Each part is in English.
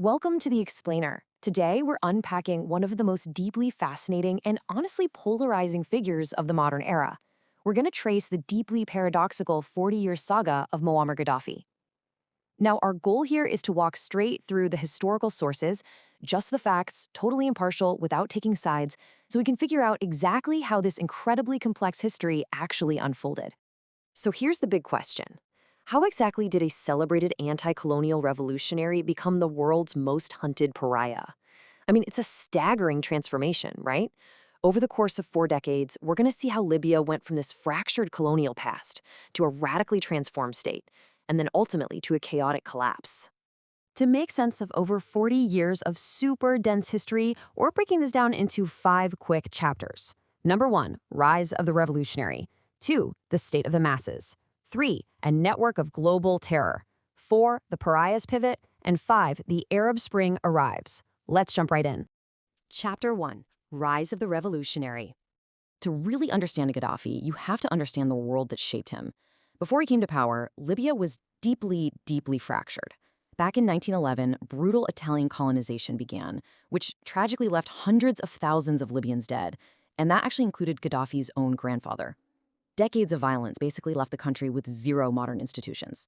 Welcome to The Explainer. Today, we're unpacking one of the most deeply fascinating and honestly polarizing figures of the modern era. We're going to trace the deeply paradoxical 40-year saga of Muammar Gaddafi. Now, our goal here is to walk straight through the historical sources, just the facts, totally impartial, without taking sides, so we can figure out exactly how this incredibly complex history actually unfolded. So here's the big question. How exactly did a celebrated anti-colonial revolutionary become the world's most hunted pariah? I mean, it's a staggering transformation, right? Over the course of 4 decades, we're going to see how Libya went from this fractured colonial past to a radically transformed state, and then ultimately to a chaotic collapse. To make sense of over 40 years of super dense history, we're breaking this down into 5 quick chapters. Number 1, Rise of the Revolutionary. 2, The State of the Masses. 3, A Network of Global Terror. 4, The Pariah's Pivot. And 5, The Arab Spring Arrives. Let's jump right in. Chapter 1, Rise of the Revolutionary. To really understand Gaddafi, you have to understand the world that shaped him. Before he came to power, Libya was deeply, deeply fractured. Back in 1911, brutal Italian colonization began, which tragically left hundreds of thousands of Libyans dead, and that actually included Gaddafi's own grandfather. Decades of violence basically left the country with zero modern institutions.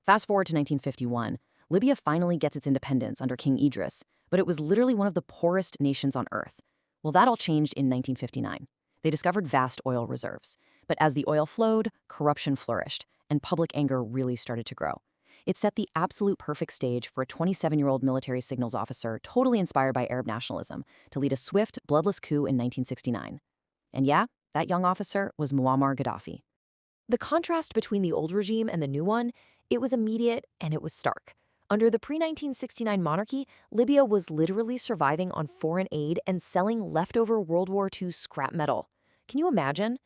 Fast forward to 1951, Libya finally gets its independence under King Idris, but it was literally one of the poorest nations on earth. Well, that all changed in 1959. They discovered vast oil reserves, but as the oil flowed, corruption flourished, and public anger really started to grow. It set the absolute perfect stage for a 27-year-old military signals officer totally inspired by Arab nationalism to lead a swift, bloodless coup in 1969. And yeah, that young officer was Muammar Gaddafi. The contrast between the old regime and the new one, it was immediate and it was stark. Under the pre-1969 monarchy, Libya was literally surviving on foreign aid and selling leftover World War II scrap metal. Can you imagine?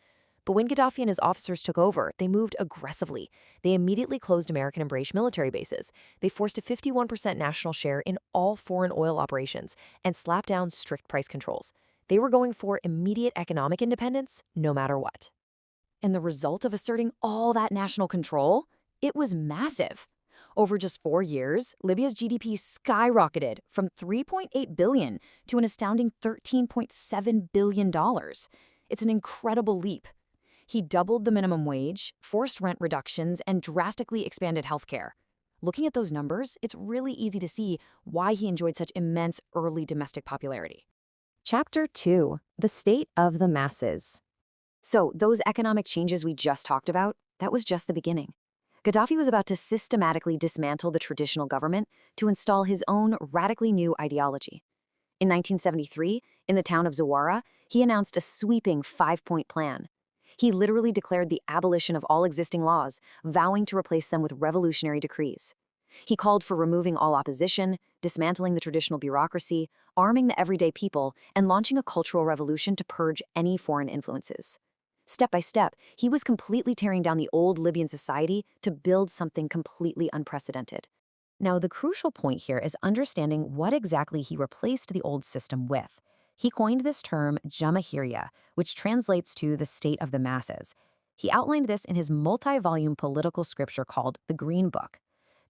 But when Gaddafi and his officers took over, they moved aggressively. They immediately closed American-embraced military bases. They forced a 51% national share in all foreign oil operations and slapped down strict price controls. They were going for immediate economic independence, no matter what. And the result of asserting all that national control? It was massive. Over just 4 years, Libya's GDP skyrocketed from $3.8 billion to an astounding $13.7 billion. It's an incredible leap. He doubled the minimum wage, forced rent reductions, and drastically expanded healthcare. Looking at those numbers, it's really easy to see why he enjoyed such immense early domestic popularity. Chapter 2, The State of the Masses. So, those economic changes we just talked about, that was just the beginning. Gaddafi was about to systematically dismantle the traditional government to install his own radically new ideology. In 1973, in the town of Zawara, he announced a sweeping 5-point plan. He literally declared the abolition of all existing laws, vowing to replace them with revolutionary decrees. He called for removing all opposition, dismantling the traditional bureaucracy, arming the everyday people, and launching a cultural revolution to purge any foreign influences. Step by step, he was completely tearing down the old Libyan society to build something completely unprecedented. Now, the crucial point here is understanding what exactly he replaced the old system with. He coined this term Jamahiriya, which translates to the state of the masses. He outlined this in his multi-volume political scripture called the Green Book.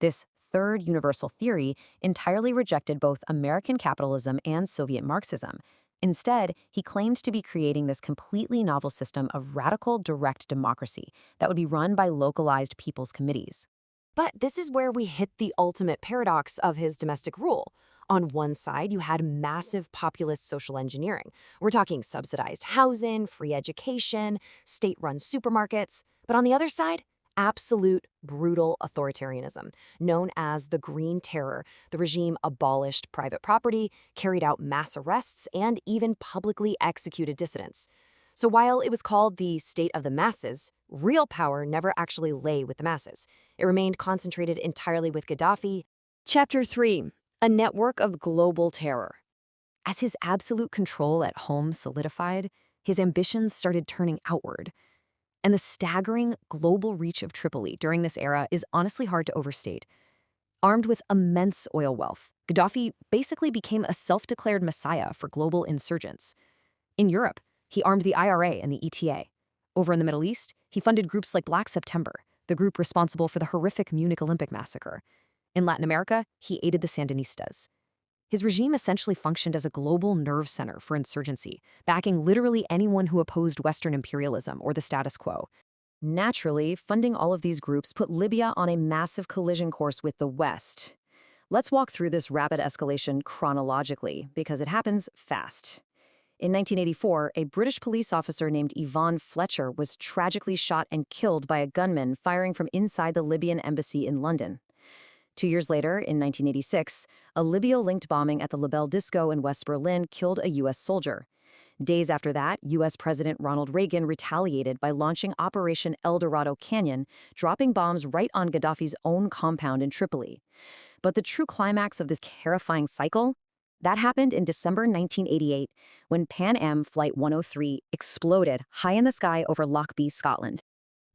This third universal theory entirely rejected both American capitalism and Soviet Marxism. Instead, he claimed to be creating this completely novel system of radical direct democracy that would be run by localized people's committees. But this is where we hit the ultimate paradox of his domestic rule. On one side, you had massive populist social engineering. We're talking subsidized housing, free education, state-run supermarkets. But on the other side, absolute brutal authoritarianism. Known as the Green Terror, the regime abolished private property, carried out mass arrests, and even publicly executed dissidents. So while it was called the state of the masses, real power never actually lay with the masses. It remained concentrated entirely with Gaddafi. Chapter 3, A Network of Global Terror. As his absolute control at home solidified, his ambitions started turning outward. And the staggering global reach of Tripoli during this era is honestly hard to overstate. Armed with immense oil wealth, Gaddafi basically became a self-declared messiah for global insurgents. In Europe, he armed the IRA and the ETA. Over in the Middle East, he funded groups like Black September, the group responsible for the horrific Munich Olympic massacre. In Latin America, he aided the Sandinistas. His regime essentially functioned as a global nerve center for insurgency, backing literally anyone who opposed Western imperialism or the status quo. Naturally, funding all of these groups put Libya on a massive collision course with the West. Let's walk through this rapid escalation chronologically, because it happens fast. In 1984, a British police officer named Yvonne Fletcher was tragically shot and killed by a gunman firing from inside the Libyan embassy in London. 2 years later, in 1986, a Libya-linked bombing at the Labelle Disco in West Berlin killed a U.S. soldier. Days after that, U.S. President Ronald Reagan retaliated by launching Operation El Dorado Canyon, dropping bombs right on Gaddafi's own compound in Tripoli. But the true climax of this terrifying cycle? That happened in December 1988, when Pan Am Flight 103 exploded high in the sky over Lochby, Scotland.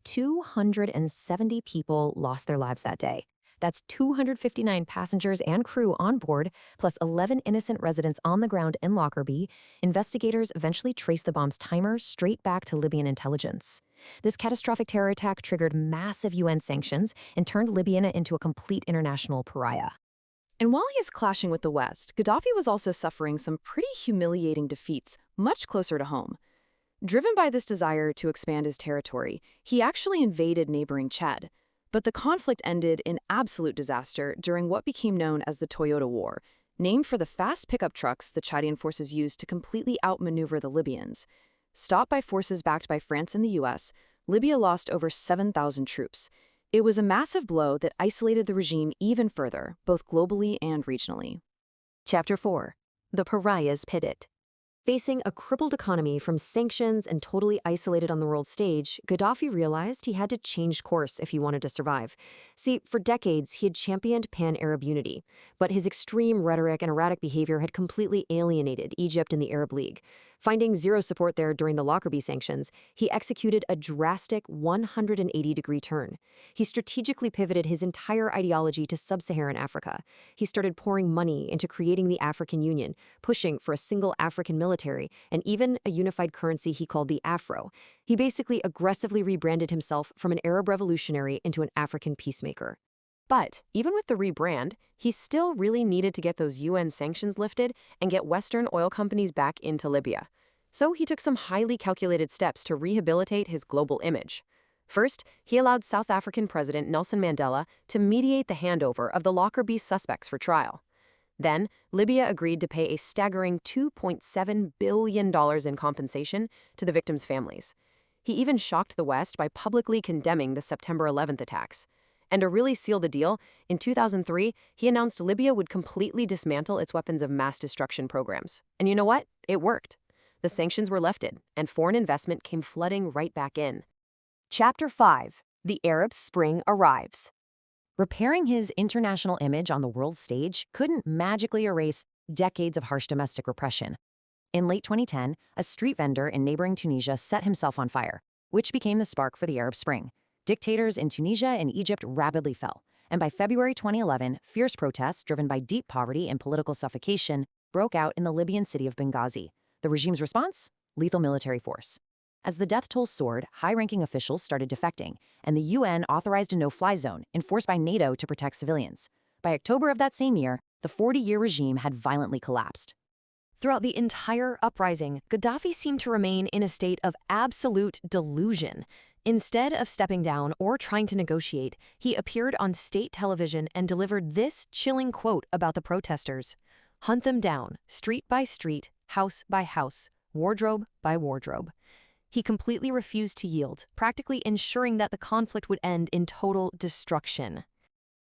270 people lost their lives that day. That's 259 passengers and crew on board, plus 11 innocent residents on the ground in Lockerbie. Investigators eventually traced the bomb's timer straight back to Libyan intelligence. This catastrophic terror attack triggered massive UN sanctions and turned Libya into a complete international pariah. And while he is clashing with the West, Gaddafi was also suffering some pretty humiliating defeats much closer to home. Driven by this desire to expand his territory, he actually invaded neighboring Chad. But the conflict ended in absolute disaster during what became known as the Toyota War, named for the fast pickup trucks the Chadian forces used to completely outmaneuver the Libyans. Stopped by forces backed by France and the US, Libya lost over 7,000 troops. It was a massive blow that isolated the regime even further, both globally and regionally. Chapter 4. The Pariahs Pitted. Facing a crippled economy from sanctions and totally isolated on the world stage, Gaddafi realized he had to change course if he wanted to survive. See, for decades, he had championed pan-Arab unity, but his extreme rhetoric and erratic behavior had completely alienated Egypt and the Arab League. Finding zero support there during the Lockerbie sanctions, he executed a drastic 180-degree turn. He strategically pivoted his entire ideology to sub-Saharan Africa. He started pouring money into creating the African Union, pushing for a single African military, and even a unified currency he called the Afro. He basically aggressively rebranded himself from an Arab revolutionary into an African peacemaker. But even with the rebrand, he still really needed to get those UN sanctions lifted and get Western oil companies back into Libya. So he took some highly calculated steps to rehabilitate his global image. First, he allowed South African President Nelson Mandela to mediate the handover of the Lockerbie suspects for trial. Then, Libya agreed to pay a staggering $2.7 billion in compensation to the victims' families. He even shocked the West by publicly condemning the September 11th attacks. And to really seal the deal, in 2003, he announced Libya would completely dismantle its weapons of mass destruction programs. And you know what? It worked. The sanctions were lifted, and foreign investment came flooding right back in. Chapter 5. The Arab Spring Arrives. Repairing his international image on the world stage couldn't magically erase decades of harsh domestic repression. In late 2010, a street vendor in neighboring Tunisia set himself on fire, which became the spark for the Arab Spring. Dictators in Tunisia and Egypt rapidly fell, and by February 2011, fierce protests driven by deep poverty and political suffocation broke out in the Libyan city of Benghazi. The regime's response? Lethal military force. As the death toll soared, high-ranking officials started defecting, and the UN authorized a no-fly zone enforced by NATO to protect civilians. By October of that same year, the 40-year regime had violently collapsed. Throughout the entire uprising, Gaddafi seemed to remain in a state of absolute delusion. Instead of stepping down or trying to negotiate, he appeared on state television and delivered this chilling quote about the protesters: "Hunt them down, street by street, house by house, wardrobe by wardrobe." He completely refused to yield, practically ensuring that the conflict would end in total destruction.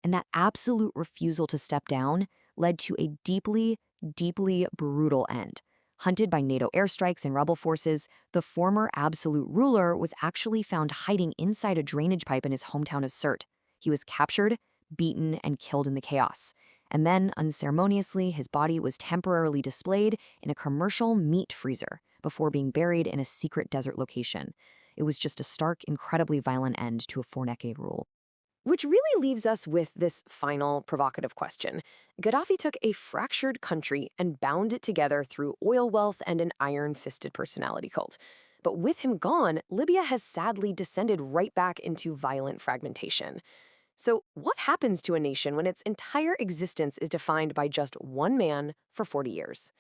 And that absolute refusal to step down led to a deeply, deeply brutal end. Hunted by NATO airstrikes and rebel forces, the former absolute ruler was actually found hiding inside a drainage pipe in his hometown of Sirte. He was captured, beaten, and killed in the chaos. And then, unceremoniously, his body was temporarily displayed in a commercial meat freezer before being buried in a secret desert location. It was just a stark, incredibly violent end to a 4-decade rule. Which really leaves us with this final provocative question. Gaddafi took a fractured country and bound it together through oil wealth and an iron-fisted personality cult. But with him gone, Libya has sadly descended right back into violent fragmentation. So, what happens to a nation when its entire existence is defined by just one man for 40 years?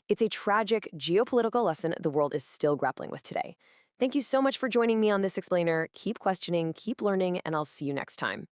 It's a tragic geopolitical lesson the world is still grappling with today. Thank you so much for joining me on this explainer. Keep questioning, keep learning, and I'll see you next time.